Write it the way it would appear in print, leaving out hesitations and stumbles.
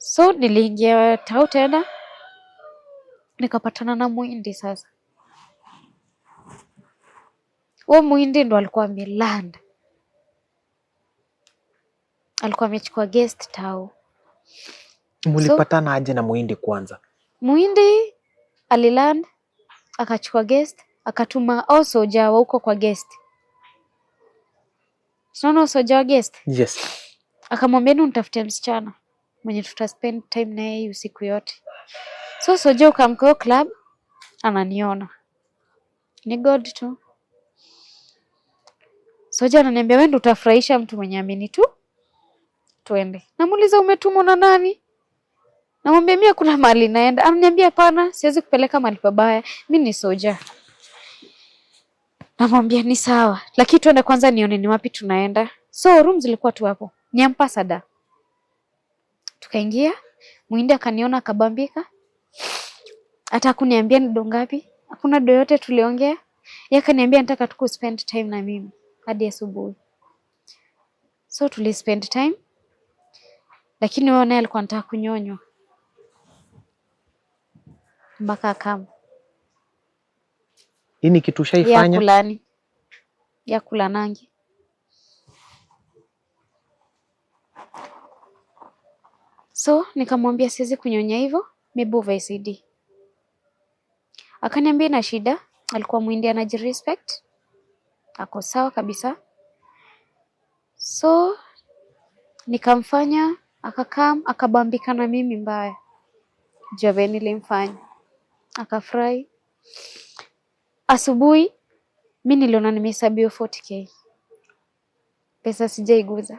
So niliingia tao tena, nikapatana na Muhindi sasa. Muhindi ndo alikuwa ameland. Alikuwa amechukua guest tao. Mulipatana aje na Muhindi kwanza? Muhindi aliland, akachukua guest, akatuma soja wa huko kwa guest. Unaona soja wa guest? Yes. Akamwambia nitafute msichana mwenye tutaspend time na yeye usiku yote. So soja ukamko club, ananiona. Ni God tu. Soja ananiambia wewe ndo utafurahisha mtu mwenye ameni tu. Twende. Namuuliza umetumwa na nani? Namwambia mimi kuna mahali naenda. Ananiambia hapana, siwezi kupeleka mahali pabaya. Mimi ni soja. Namwambia ni sawa, lakini twende kwanza nione ni wapi tunaenda. So rooms zilikuwa tu hapo. Ni Ambassador. Tukaingia, Muhindi akaniona akabambika. Hata kuniambia ni do ngapi? Hakuna do yote tuliongea. Yeye akaniambia nataka tu spend time na mimi hadi asubuhi. So tuli spend time. Lakini wao naye alikuwa anataka kunyonywa. Mpaka kama. Hii ni kitu shaifanya? Ya kulani. Ya kulanangi. So nikamwambia siwezi kunyonya hivyo, maybe uvae CD. Akaniambia na shida, alikuwa Muhindi anajirespect. Ako sawa kabisa. So nikamfanya, akakam, akabambika na mimi mbaya. Jave nilimfanya. Akafurahi. Asubuhi mimi niliona nimehesabiwa 40k. Pesa sijaiguza.